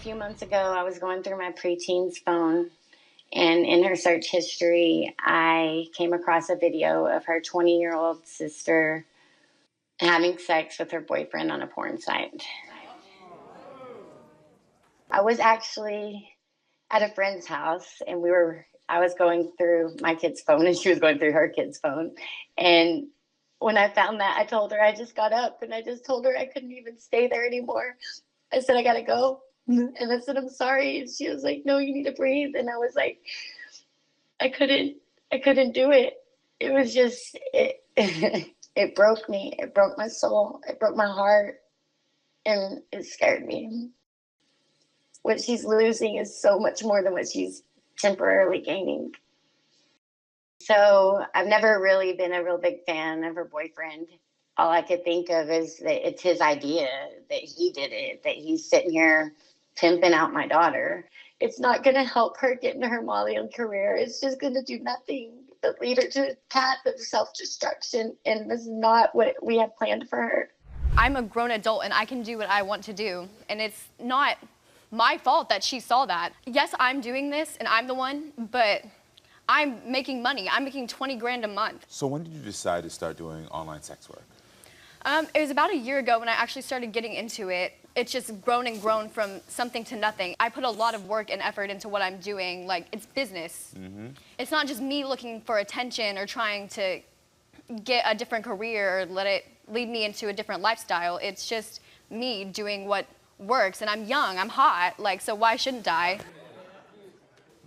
A few months ago, I was going through my preteen's phone, and in her search history, I came across a video of her 20-year-old sister having sex with her boyfriend on a porn site. I was actually at a friend's house, and I was going through my kid's phone, and she was going through her kid's phone. And when I found that, I told her, I just got up, and I just told her I couldn't even stay there anymore. I said, I gotta go. And I said, I'm sorry. And she was like, no, you need to breathe. And I was like, I couldn't do it. It was just, it broke me. It broke my soul. It broke my heart. And it scared me. What she's losing is so much more than what she's temporarily gaining. So I've never really been a real big fan of her boyfriend. All I could think of is that it's his idea, that he did it, that he's sitting here pimping out my daughter. It's not going to help her get into her modeling career. It's just going to do nothing but lead her to a path of self-destruction, and this is not what we have planned for her. I'm a grown adult, and I can do what I want to do, and it's not my fault that she saw that. Yes, I'm doing this, and I'm the one, but I'm making money. I'm making 20 grand a month. So when did you decide to start doing online sex work? It was about a year ago when I actually started getting into it. It's just grown and grown from something to nothing. I put a lot of work and effort into what I'm doing. Like, it's business. Mm-hmm. It's not just me looking for attention or trying to get a different career or let it lead me into a different lifestyle. It's just me doing what works, and I'm young, I'm hot, like, so why shouldn't I?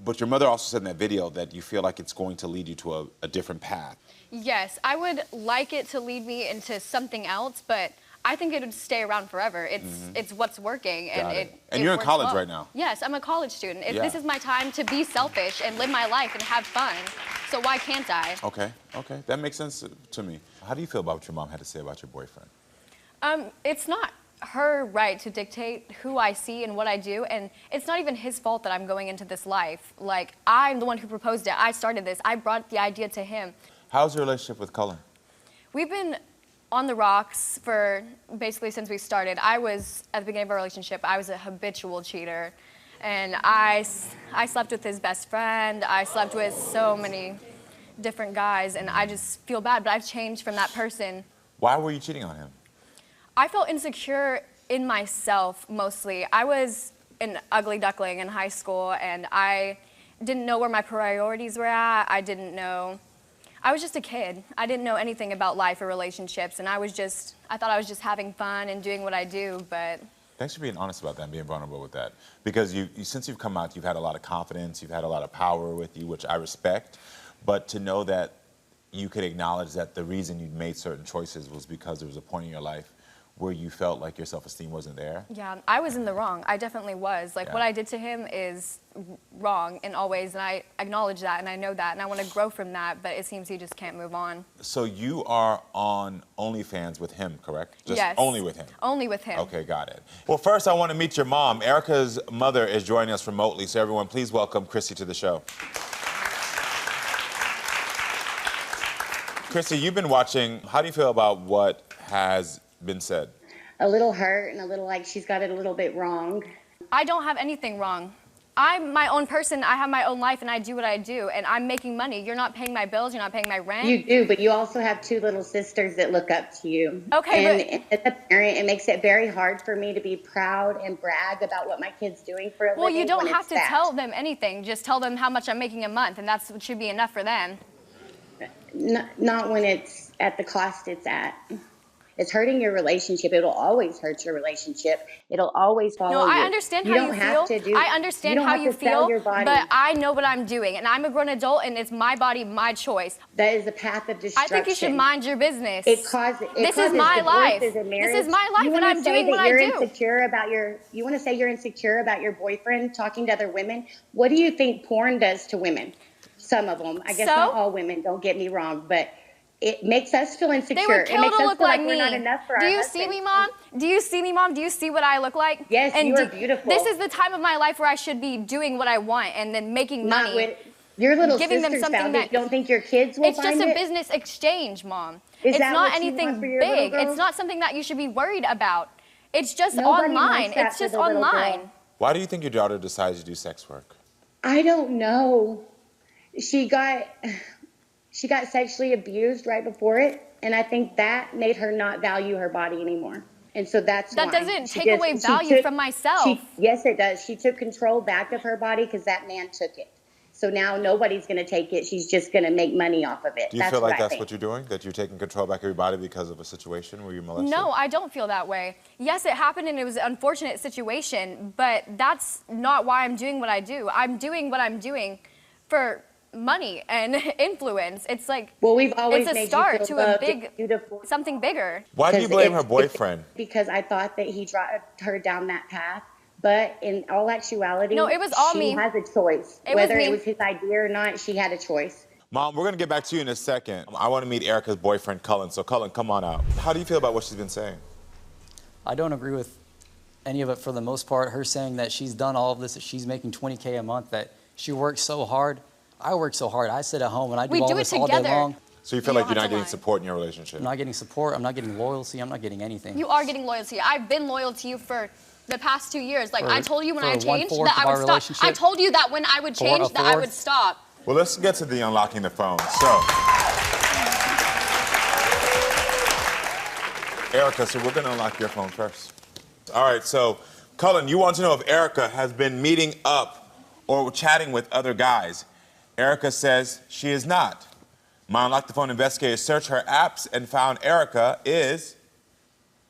But your mother also said in that video that you feel like it's going to lead you to a different path. Yes, I would like it to lead me into something else, but I think it would stay around forever. It's what's working, and and you're in college right now. Yes, I'm a college student. This is my time to be selfish and live my life and have fun. So why can't I? Okay, that makes sense to me. How do you feel about what your mom had to say about your boyfriend? It's not her right to dictate who I see and what I do, and it's not even his fault that I'm going into this life. Like, I'm the one who proposed it. I started this. I brought the idea to him. How's your relationship with Cullen? We've been on the rocks for basically since we started. At the beginning of our relationship, I was a habitual cheater, and I slept with his best friend. I slept with so many different guys, and I just feel bad, but I've changed from that person. Why were you cheating on him? I felt insecure in myself, mostly. I was an ugly duckling in high school, and I didn't know where my priorities were at. I was just a kid. I didn't know anything about life or relationships, and I thought I was just having fun and doing what I do, but... Thanks for being honest about that and being vulnerable with that. Because since you've come out, you've had a lot of confidence, you've had a lot of power with you, which I respect, but to know that you could acknowledge that the reason you made certain choices was because there was a point in your life where you felt like your self-esteem wasn't there? Yeah, I was in the wrong. I definitely was. Like, what I did to him is wrong in all ways, and I acknowledge that, and I know that, and I want to grow from that, but it seems he just can't move on. So you are on OnlyFans with him, correct? Yes. Only with him? Only with him. Okay, got it. Well, first I want to meet your mom. Erica's mother is joining us remotely, so everyone please welcome Kristie to the show. Kristie, you've been watching. How do you feel about what has been said? A little hurt and a little like she's got it a little bit wrong. I don't have anything wrong. I'm my own person. I have my own life, and I do what I do, and I'm making money. You're not paying my bills. You're not paying my rent. You do, but you also have two little sisters that look up to you. Okay, and as a parent, it makes it very hard for me to be proud and brag about what my kid's doing for a living. Well, you don't have to tell them anything. Just tell them how much I'm making a month, and that's what should be enough for them. Not when it's at the cost it's at. It's hurting your relationship. It'll always hurt your relationship. It'll always follow you. No, I understand how you feel. I understand how you feel, but I know what I'm doing, and I'm a grown adult, and it's my body, my choice. That is a path of destruction. I think you should mind your business. This is my life. This is my life, and I'm doing what I do. You want to say you're insecure about your boyfriend talking to other women? What do you think porn does to women? Some of them. I guess not all women, don't get me wrong, but it makes us feel insecure. They were killed to look like me. We're not enough for our husbands. Do you see me, Mom? Do you see me, Mom? Do you see what I look like? Yes, you are beautiful. This is the time of my life where I should be doing what I want and then making money. Your little sisters found it. Don't think your kids will find it? It's just a business exchange, Mom. It's not anything big. It's not something that you should be worried about. It's just online. It's just online. Why do you think your daughter decided to do sex work? I don't know. She got sexually abused right before it, and I think that made her not value her body anymore. And so that's That why. doesn't take away value from myself. Yes, it does. She took control back of her body because that man took it. So now nobody's going to take it. She's just going to make money off of it. Do you feel like that's what you're doing? That you're taking control back of your body because of a situation where you're molested? No, I don't feel that way. Yes, it happened and it was an unfortunate situation, but that's not why I'm doing what I do. I'm doing what I'm doing for money and influence. It's like, well, we've always it's a made start you feel to a loved, big, beautiful. something bigger. Why do you blame her boyfriend? Because I thought that he dragged her down that path. But in all actuality, no, it was all she me. has a choice. Whether it was his idea or not, she had a choice. Mom, we're going to get back to you in a second. I want to meet Erica's boyfriend, Cullen. So, Cullen, come on out. How do you feel about what she's been saying? I don't agree with any of it for the most part. Her saying that she's done all of this, that she's making $20K a month, that she works so hard. I work so hard. I sit at home and I do all this all day long. So you feel like you're not getting support in your relationship? I'm not getting support. I'm not getting loyalty. I'm not getting anything. You are getting loyalty. I've been loyal to you for the past 2 years. Like, I told you when I changed that I would stop. I told you that when I would change that I would stop. Well, let's get to the unlocking the phone. So, Erica, so we're going to unlock your phone first. All right, so, Cullen, you want to know if Erica has been meeting up or chatting with other guys. Erica says she is not. My Unlock the Phone investigators searched her apps and found Erica is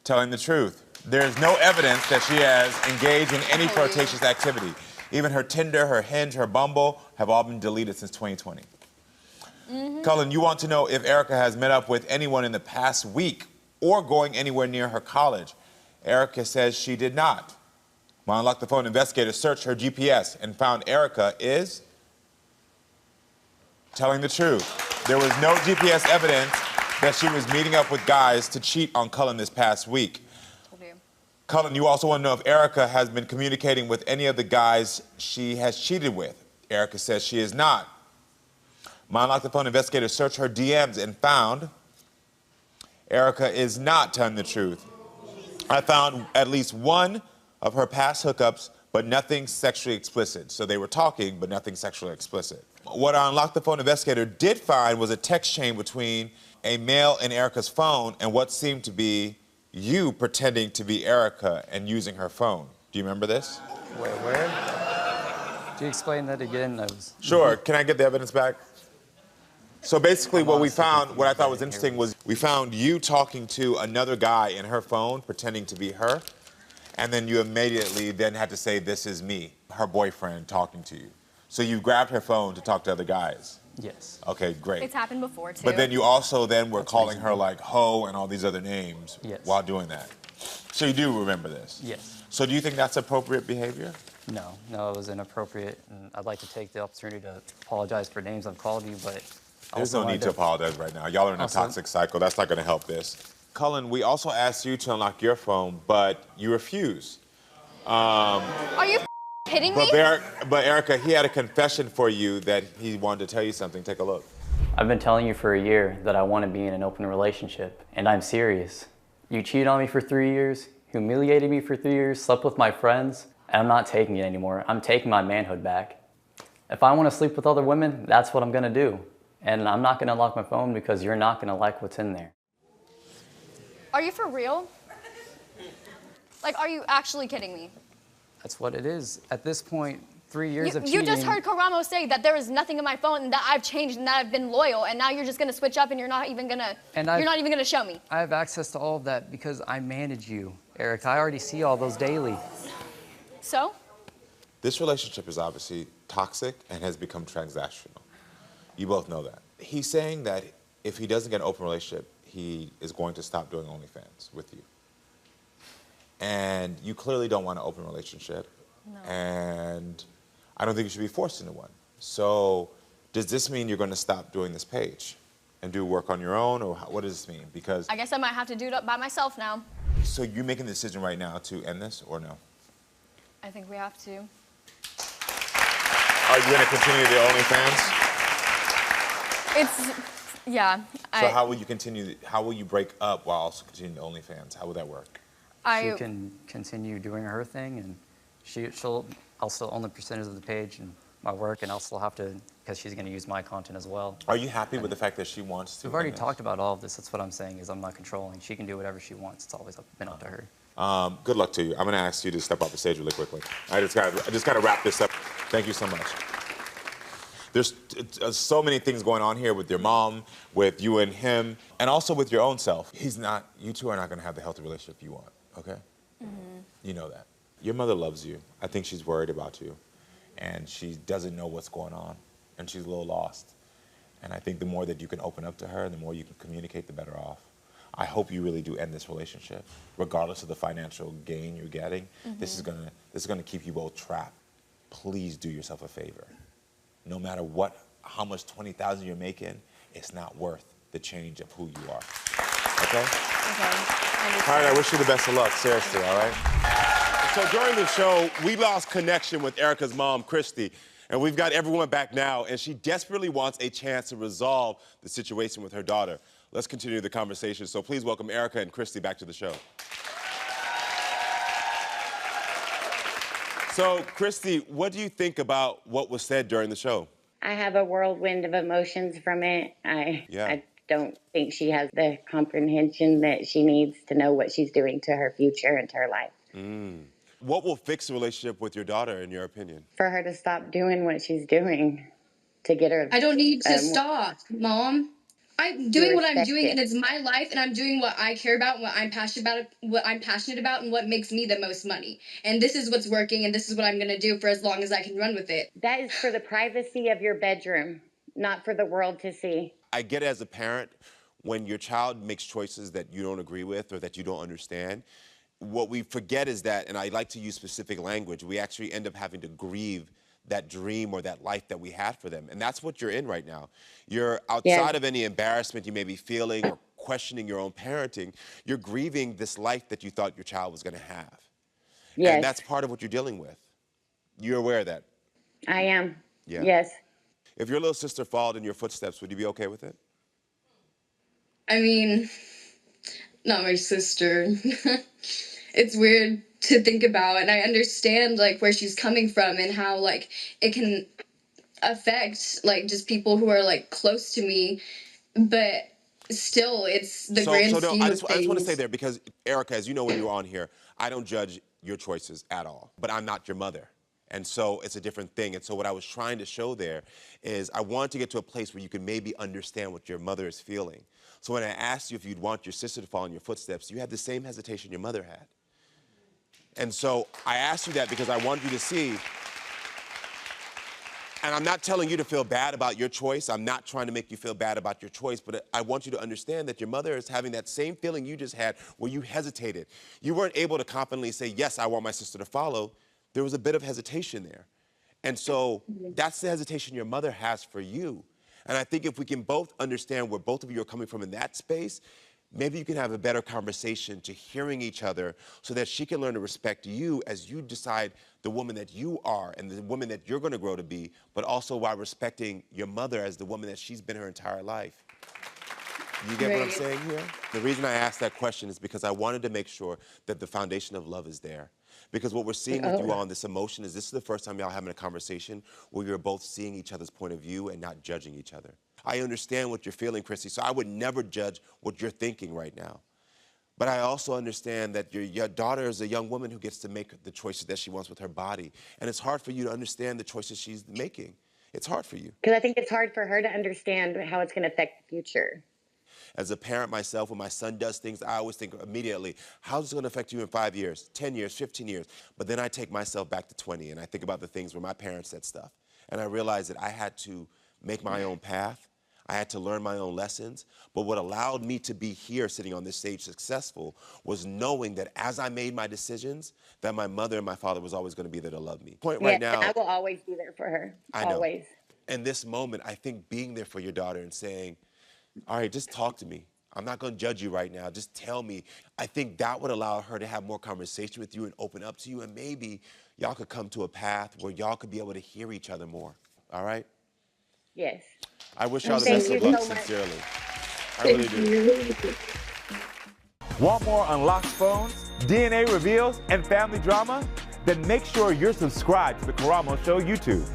telling the truth. There is no evidence that she has engaged in any flirtatious activity. Even her Tinder, her Hinge, her Bumble have all been deleted since 2020. Cullen, you want to know if Erica has met up with anyone in the past week or going anywhere near her college. Erica says she did not. My Unlock the Phone investigators searched her GPS and found Erica is telling the truth. There was no GPS evidence that she was meeting up with guys to cheat on Cullen this past week. Cullen, you also want to know if Erica has been communicating with any of the guys she has cheated with. Erica says she is not. My Unlock the Phone investigators searched her DMs and found Erica is not telling the truth. I found at least one of her past hookups, but nothing sexually explicit. So they were talking, but nothing sexually explicit. What our Unlock the Phone investigator did find was a text chain between a male in Erica's phone and what seemed to be you pretending to be Erica and using her phone. Do you remember this? Wait, where? Can you explain that again? Sure. Can I get the evidence back? So basically what we found, what I thought was interesting was we found you talking to another guy in her phone pretending to be her, and then you immediately then had to say, this is me, her boyfriend talking to you. So you grabbed her phone to talk to other guys. Yes. Okay, great. It's happened before, too. But then you also then were calling her like ho and all these other names while doing that. So you do remember this? Yes. So do you think that's appropriate behavior? No, it was inappropriate, and I'd like to take the opportunity to apologize for names I've called you, but... There's no need to apologize right now. Y'all are in a toxic cycle. That's not going to help this. Cullen, we also asked you to unlock your phone, but you refused. Are you kidding me? But Erica, he had a confession for you that he wanted to tell you something. Take a look. I've been telling you for a year that I want to be in an open relationship, and I'm serious. You cheated on me for 3 years, humiliated me for 3 years, slept with my friends, and I'm not taking it anymore. I'm taking my manhood back. If I want to sleep with other women, that's what I'm going to do. And I'm not going to unlock my phone because you're not going to like what's in there. Are you for real? Like, are you actually kidding me? That's what it is. At this point, 3 years of cheating... You just heard Karamo say that there is nothing in my phone and that I've changed and that I've been loyal, and now you're just going to switch up and you're not even going to show me. I have access to all of that because I manage you, Eric. I already see all those daily. So? This relationship is obviously toxic and has become transactional. You both know that. He's saying that if he doesn't get an open relationship, he is going to stop doing OnlyFans with you. And you clearly don't want an open relationship. No. And I don't think you should be forced into one. So does this mean you're going to stop doing this page and do work on your own, or what does this mean? Because I guess I might have to do it by myself now. So you're making the decision right now to end this, or no? I think we have to. Are you going to continue the OnlyFans? Yeah. So how will you continue? How will you break up while also continuing the OnlyFans? How will that work? She can continue doing her thing, and I'll still own the percentage of the page and my work, and I'll still have to, because she's going to use my content as well. Are you happy with the fact that she wants to? We've already talked about all of this. That's what I'm saying, is I'm not controlling. She can do whatever she wants. It's always been up to her. Good luck to you. I'm going to ask you to step off the stage really quickly. I just got to wrap this up. Thank you so much. There's so many things going on here with your mom, with you and him, and also with your own self. You two are not going to have the healthy relationship you want, okay? Mm-hmm. You know that. Your mother loves you. I think she's worried about you. And she doesn't know what's going on. And she's a little lost. And I think the more that you can open up to her, the more you can communicate, the better off. I hope you really do end this relationship, regardless of the financial gain you're getting. Mm-hmm. This is gonna keep you both trapped. Please do yourself a favor. No matter how much $20,000 you're making, it's not worth the change of who you are. Okay? Okay. All right, I wish you the best of luck, seriously, all right? So during the show, we lost connection with Erica's mom, Kristie, and we've got everyone back now, and she desperately wants a chance to resolve the situation with her daughter. Let's continue the conversation. So please welcome Erica and Kristie back to the show. So, Kristie, what do you think about what was said during the show? I have a whirlwind of emotions from it. I don't think she has the comprehension that she needs to know what she's doing to her future and to her life. What will fix the relationship with your daughter, in your opinion? For her to stop doing what she's doing, to get her... I don't need to stop, Mom. I'm doing what I'm doing, and it's my life, and I'm doing what I care about, and what I'm passionate about, and what makes me the most money. And this is what's working, and this is what I'm going to do for as long as I can run with it. That is for the privacy of your bedroom, not for the world to see. I get it as a parent, when your child makes choices that you don't agree with or that you don't understand, what we forget is that, and I like to use specific language, we actually end up having to grieve that dream or that life that we had for them. And that's what you're in right now. You're outside of any embarrassment you may be feeling or questioning your own parenting, you're grieving this life that you thought your child was going to have. Yes. And that's part of what you're dealing with. You're aware of that? I am. Yeah. Yes. If your little sister followed in your footsteps, would you be okay with it? I mean, not my sister. It's weird to think about, and I understand like where she's coming from and how like it can affect like just people who are like close to me, but still it's the grand scheme of things. I just want to say there, because Erica, as you know when you were on here, I don't judge your choices at all, but I'm not your mother. And so it's a different thing. And so what I was trying to show there is I wanted to get to a place where you can maybe understand what your mother is feeling. So when I asked you if you'd want your sister to follow in your footsteps, you had the same hesitation your mother had. And so I asked you that because I wanted you to see, and I'm not telling you to feel bad about your choice. I'm not trying to make you feel bad about your choice, but I want you to understand that your mother is having that same feeling you just had where you hesitated. You weren't able to confidently say, yes, I want my sister to follow. There was a bit of hesitation there. And so that's the hesitation your mother has for you. And I think if we can both understand where both of you are coming from in that space, maybe you can have a better conversation to hearing each other so that she can learn to respect you as you decide the woman that you are and the woman that you're going to grow to be, but also while respecting your mother as the woman that she's been her entire life. You get what I'm saying here? The reason I asked that question is because I wanted to make sure that the foundation of love is there. Because what we're seeing with you on this emotion is this is the first time y'all having a conversation where you're both seeing each other's point of view and not judging each other. I understand what you're feeling, Kristie, so I would never judge what you're thinking right now. But I also understand that your daughter is a young woman who gets to make the choices that she wants with her body. And it's hard for you to understand the choices she's making. It's hard for you. Because I think it's hard for her to understand how it's going to affect the future. As a parent myself, when my son does things, I always think immediately, how's it going to affect you in 5 years, 10 years, 15 years? But then I take myself back to 20, and I think about the things where my parents said stuff. And I realized that I had to make my own path. I had to learn my own lessons. But what allowed me to be here sitting on this stage successful was knowing that as I made my decisions, that my mother and my father was always going to be there to love me. Right now, I will always be there for her. I know. Always. In this moment, I think being there for your daughter and saying, all right, just talk to me. I'm not going to judge you right now. Just tell me. I think that would allow her to have more conversation with you and open up to you. And maybe y'all could come to a path where y'all could be able to hear each other more. All right? Yes. I wish y'all the best of luck, sincerely. I really do. Want more unlocked phones, DNA reveals, and family drama? then make sure you're subscribed to the Karamo Show YouTube.